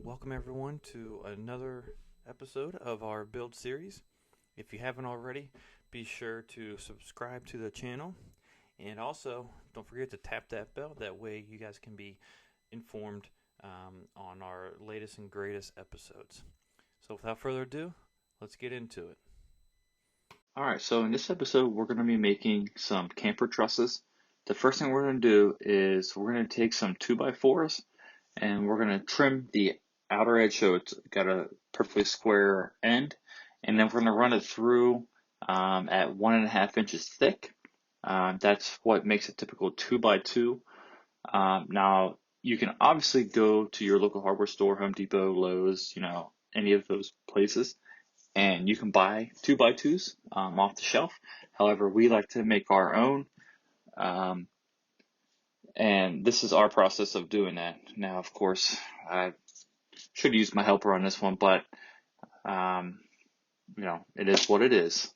welcome everyone to another episode of our build series. If you haven't already, be sure to subscribe to the channel, and also don't forget to tap that bell. That way you guys can be informed on our latest and greatest episodes. So without further ado, let's get into it. Alright, so in this episode we're going to be making some camper trusses. The first thing we're going to do is we're going to take some 2x4s and we're going to trim the outer edge so it's got a perfectly square end, and then we're going to run it through at 1.5 inches thick. That's what makes a typical 2x2. Now you can obviously go to your local hardware store, Home Depot, Lowe's, any of those places, and you can buy 2x2s off the shelf. However, we like to make our own, and this is our process of doing that. Now, of course, I should use my helper on this one, but it is what it is.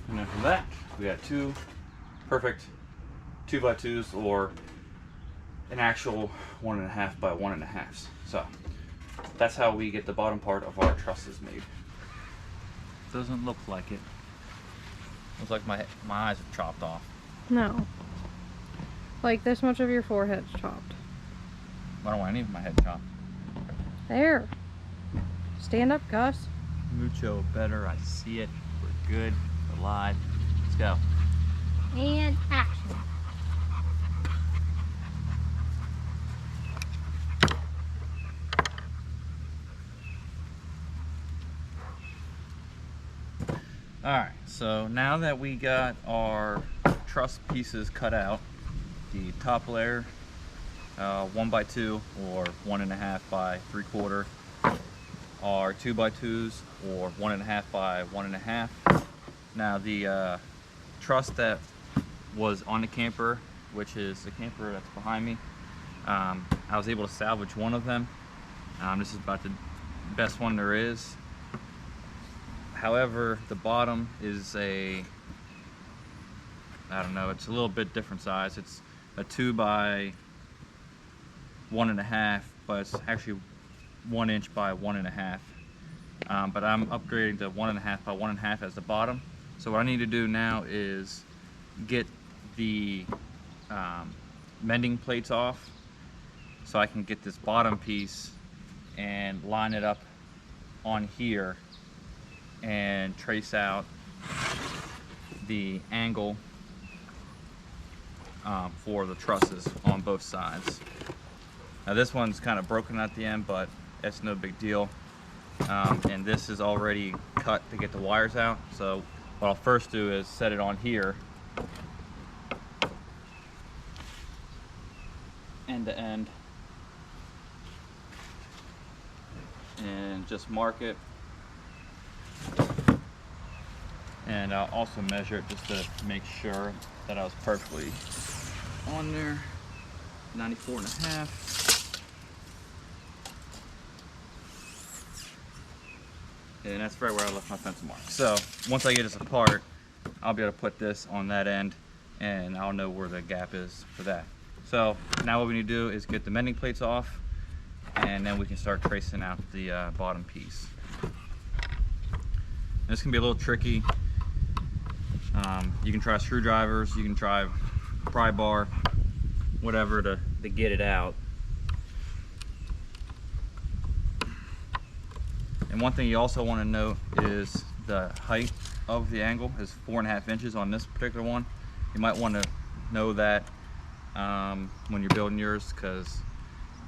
And then from that, we got two perfect 2x2s, or an actual 1.5 by 1.5. So that's how we get the bottom part of our trusses made. Doesn't look like it. Looks like my eyes are chopped off. No. Like this much of your forehead's chopped. I don't want any of my head chopped. There. Stand up, Gus. Mucho better. I see it. We're good. We're live. Let's go. And action. Alright, so now that we got our truss pieces cut out, the top layer 1x2 or 1.5 by 3/4, our 2x2s or 1.5 by 1.5. Now the truss that was on the camper, which is the camper that's behind me, I was able to salvage one of them. This is about the best one there is. However, the bottom is it's a little bit different size. It's a 2 by 1.5, but it's actually 1 inch by 1.5. But I'm upgrading to 1.5 by 1.5 as the bottom. So what I need to do now is get the mending plates off so I can get this bottom piece and line it up on here and trace out the angle for the trusses on both sides. Now this one's kind of broken at the end, but it's no big deal. And this is already cut to get the wires out. So what I'll first do is set it on here, end to end, and just mark it. And I'll also measure it just to make sure that I was perfectly on there. 94.5. And that's right where I left my pencil mark. So once I get this apart, I'll be able to put this on that end and I'll know where the gap is for that. So now what we need to do is get the mending plates off, and then we can start tracing out the bottom piece. This can be a little tricky. You can try screwdrivers, you can try pry bar, whatever to get it out. And one thing you also want to note is the height of the angle is 4.5 inches on this particular one. You might want to know that when you're building yours, because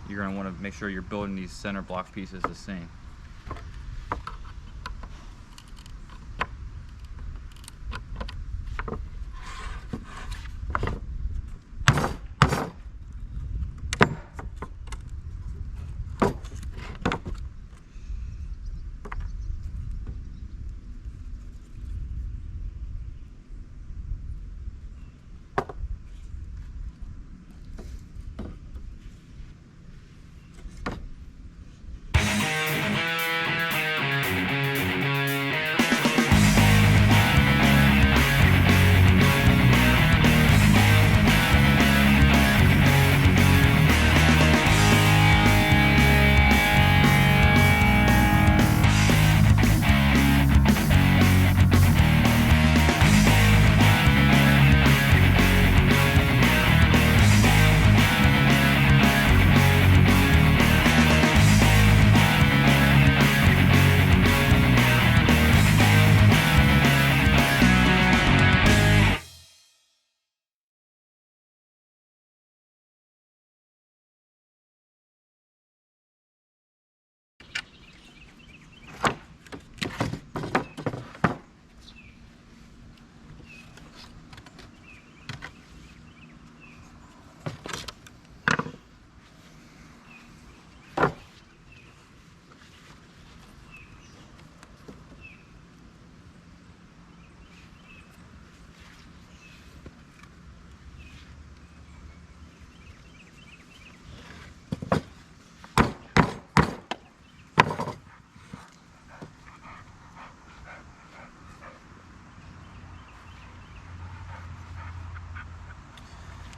you're going to want to make sure you're building these center block pieces the same.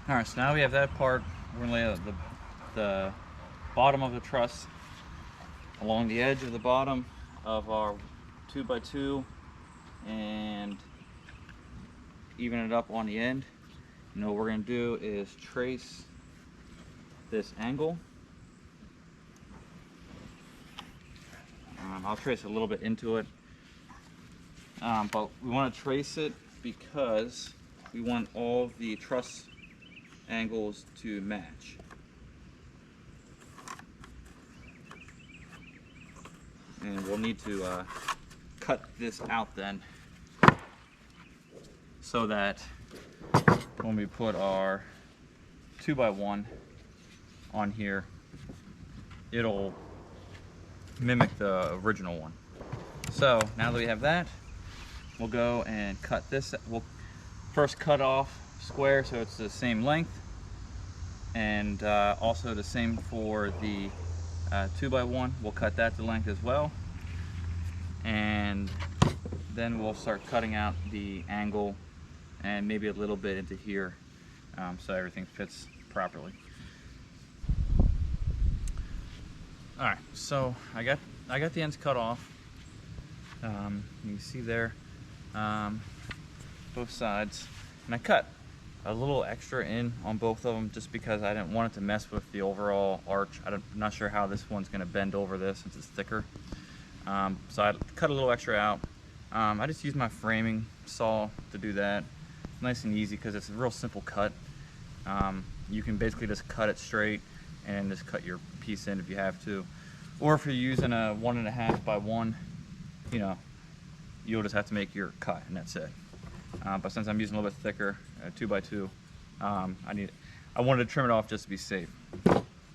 All right, so now we have that part. We're gonna lay out the bottom of the truss along the edge of the bottom of our 2x2 and even it up on the end. And what we're gonna do is trace this angle. I'll trace a little bit into it, but we want to trace it because we want all the truss angles to match. And we'll need to cut this out then, so that when we put our 2x1 on here, it'll mimic the original one. So now that we have that, we'll go and cut this. We'll first cut off square so it's the same length, and also the same for the 2x1. We'll cut that to length as well, and then we'll start cutting out the angle and maybe a little bit into here, so everything fits properly. All right, so I got the ends cut off. You can see there, both sides, and I cut a little extra in on both of them just because I didn't want it to mess with the overall arch. I'm not sure how this one's going to bend over this since it's thicker. So I cut a little extra out. I just used my framing saw to do that. Nice and easy because it's a real simple cut. You can basically just cut it straight and just cut your piece in if you have to. Or if you're using a 1.5x1, you know, you'll just have to make your cut and that's it. But since I'm using a little bit thicker, 2x2, I wanted to trim it off just to be safe.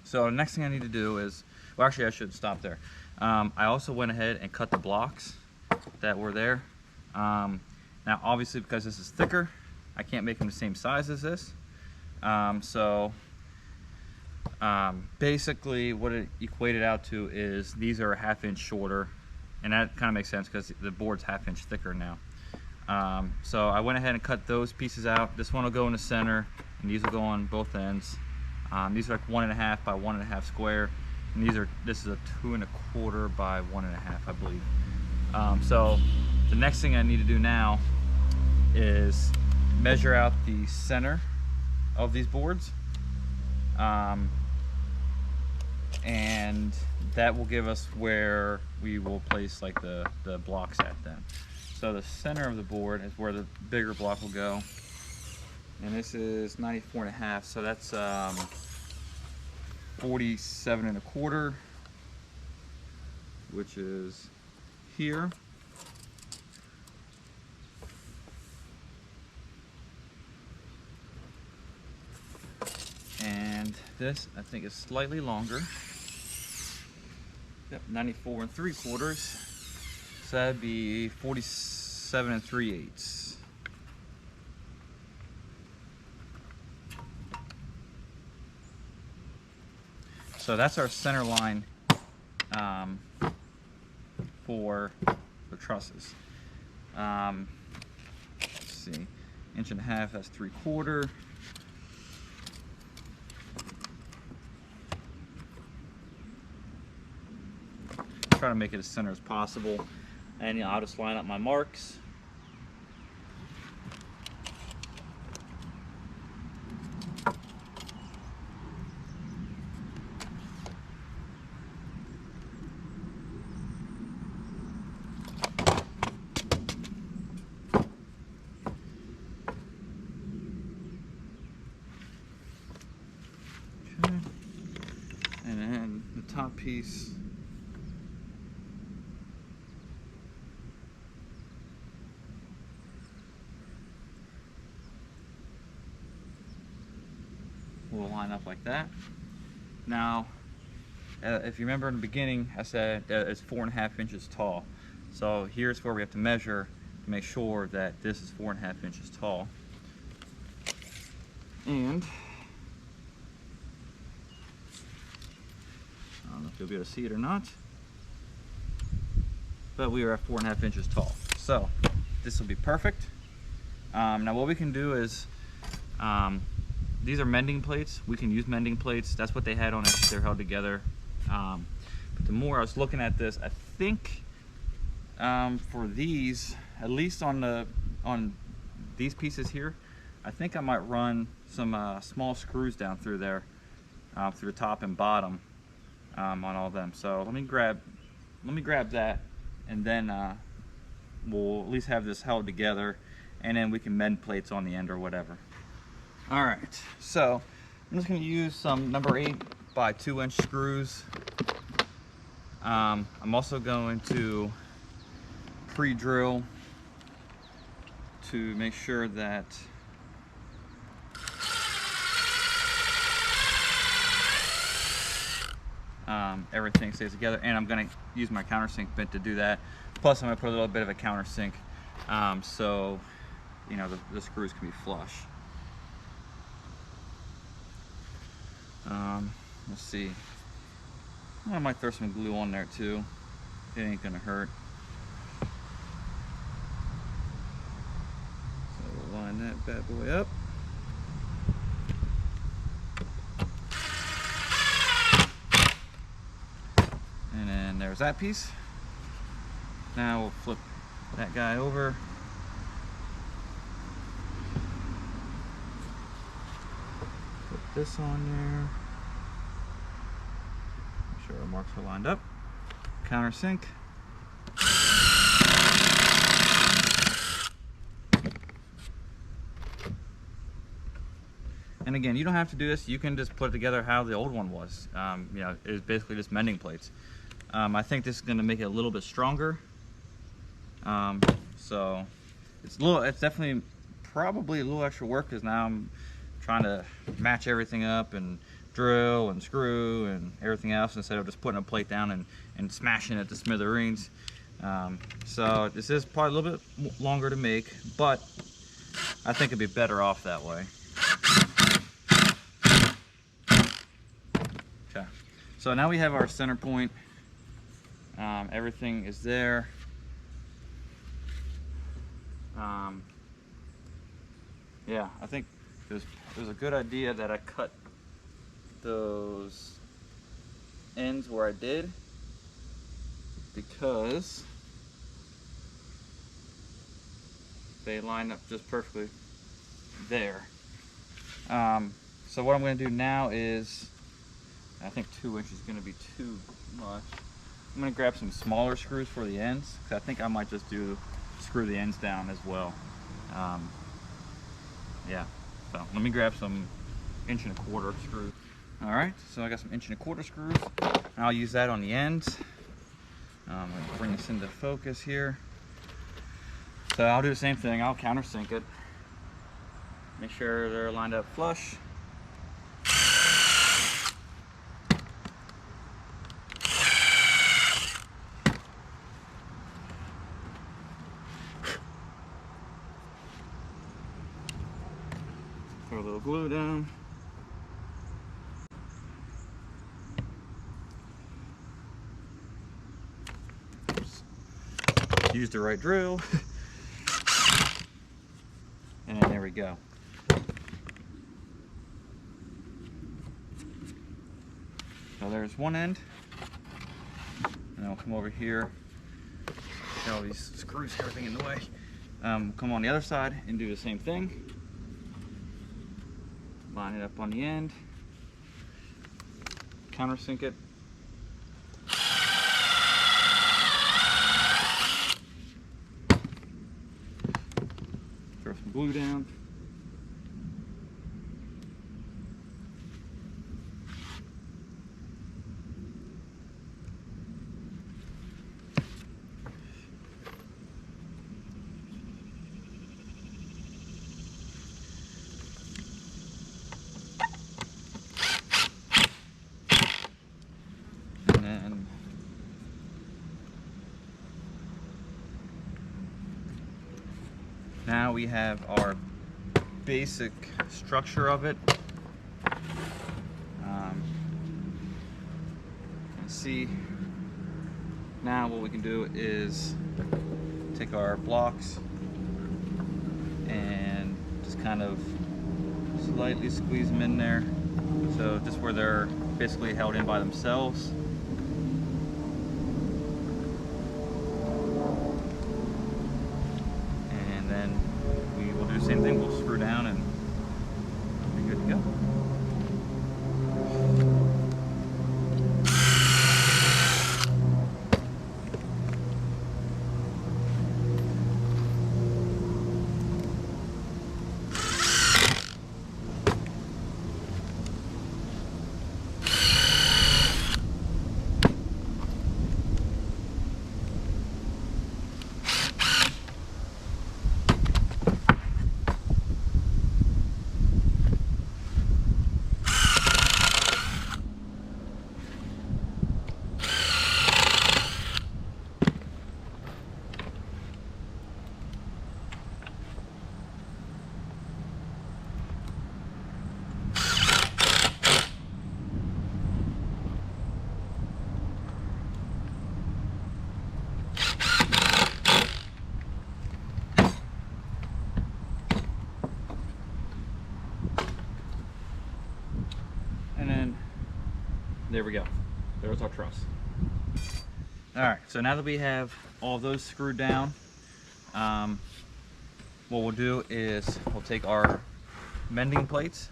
So the next thing I need to do is, well actually I should stop there. I also went ahead and cut the blocks that were there. Now obviously because this is thicker, I can't make them the same size as this. Basically what it equated out to is these are a 1/2 inch shorter, and that kind of makes sense because the board's 1/2 inch thicker now. So I went ahead and cut those pieces out. This one will go in the center, and these will go on both ends. These are like 1.5 by 1.5 square, and this is a 2.25 by 1.5, I believe. So the next thing I need to do now is measure out the center of these boards, and that will give us where we will place like the blocks at then. So the center of the board is where the bigger block will go, and this is 94.5, so that's 47.25, which is here. And this I think is slightly longer. Yep, 94.75. So that'd be 47 3/8. So that's our center line for the trusses. Let's see, 1.5 inches, that's 3/4. Try to make it as center as possible, and you know, I'll just line up my marks. Okay. And then the top piece, will line up like that. Now, if you remember in the beginning, I said it's 4.5 inches tall. So here's where we have to measure to make sure that this is 4.5 inches tall. And I don't know if you'll be able to see it or not, but we are at 4.5 inches tall. So this will be perfect. Now what we can do is these are mending plates. We can use mending plates. That's what they had on it. They're held together. But the more I was looking at this, I think for these, at least on these pieces here, I think I might run some small screws down through there, through the top and bottom, on all of them. So let me grab that, and then we'll at least have this held together, and then we can mend plates on the end or whatever. All right, so I'm just going to use some number 8 by 2 inch screws. I'm also going to pre-drill to make sure that everything stays together, and I'm going to use my countersink bit to do that. Plus I'm going to put a little bit of a countersink so you know the screws can be flush. Let's see, I might throw some glue on there too. It ain't gonna hurt. So we'll line that bad boy up. And then there's that piece. Now we'll flip that guy over. Put this on there. Make sure our marks are lined up. Countersink. And again, you don't have to do this. You can just put it together how the old one was. You know, it's basically just mending plates. I think this is going to make it a little bit stronger. So it's definitely probably a little extra work, because now I'm trying to match everything up and drill and screw and everything else, instead of just putting a plate down and smashing it to smithereens. So this is probably a little bit longer to make, but I think it'd be better off that way. Okay, so now we have our center point. Everything is there. Yeah, I think it was a good idea that I cut those ends where I did, because they line up just perfectly there. So what I'm going to do now is, I think 2 inches is going to be too much. I'm going to grab some smaller screws for the ends, because I think I might just screw the ends down as well. Yeah, so let me grab some 1 1/4 inch screws. All right, so I got some 1 1/4 inch screws. I'll use that on the ends. I'm going to bring this into focus here. So I'll do the same thing. I'll countersink it. Make sure they're lined up flush. Throw a little glue down. Oops. Use the right drill. And there we go. So there's one end. And I'll come over here. Get all these screws, everything in the way. Come on the other side and do the same thing. Line it up on the end. Countersink it. Throw some glue down. Now we have our basic structure of it. See, now what we can do is take our blocks and just kind of slightly squeeze them in there. So just where they're basically held in by themselves. And then we will do the same thing. We'll screw down and be good to go. And then there we go. There's our truss. Alright, so now that we have all those screwed down, what we'll do is we'll take our mending plates,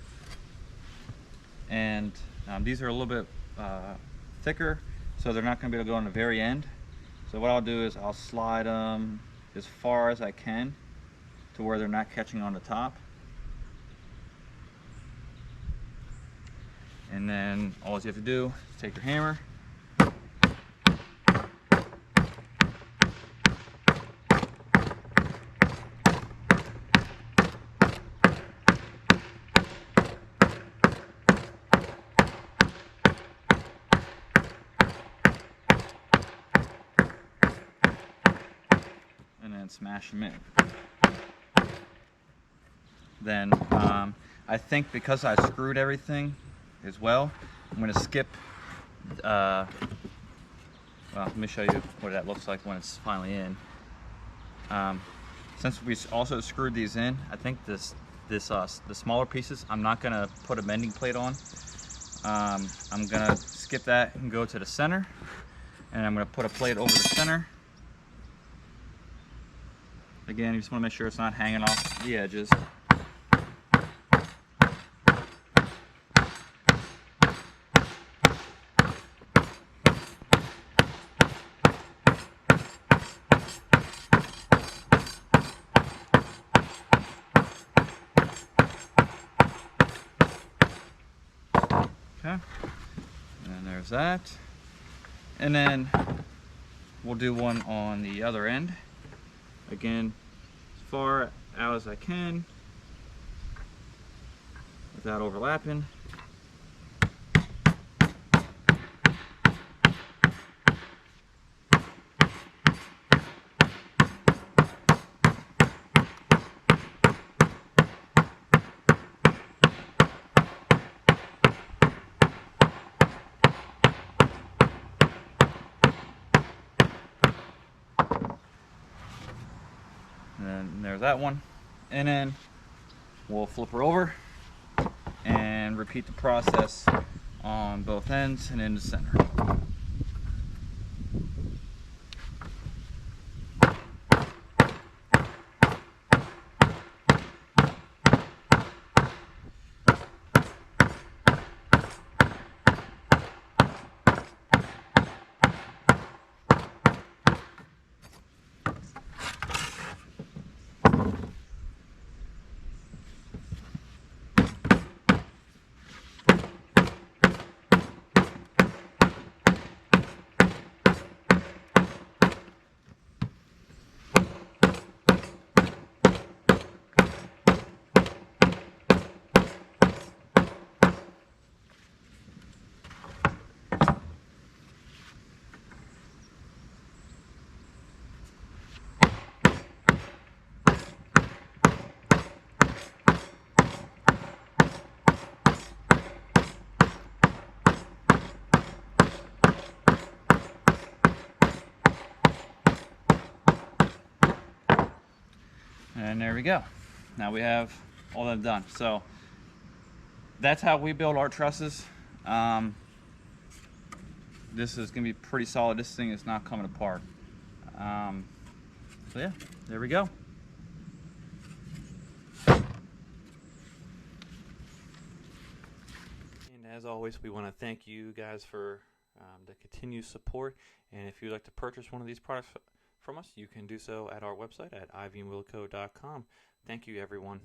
and these are a little bit thicker, so they're not going to be able to go on the very end. So what I'll do is I'll slide them as far as I can to where they're not catching on the top. And then all you have to do is take your hammer, and then smash them in. Then I think because I screwed everything as well, I'm going to skip, well, let me show you what that looks like when it's finally in. Since we also screwed these in, I think the smaller pieces, I'm not going to put a mending plate on. I'm going to skip that and go to the center, and I'm going to put a plate over the center. Again, you just want to make sure it's not hanging off the edges. Okay, and there's that. And then we'll do one on the other end. Again, as far out as I can without overlapping. And there's that one. And then we'll flip her over and repeat the process on both ends and in the center. And there we go. Now we have all that done. So that's how we build our trusses. This is going to be pretty solid. This thing is not coming apart. So yeah, there we go. And as always, we want to thank you guys for the continued support. And if you'd like to purchase one of these products from us, you can do so at our website at ivyandwilco.com. Thank you, everyone.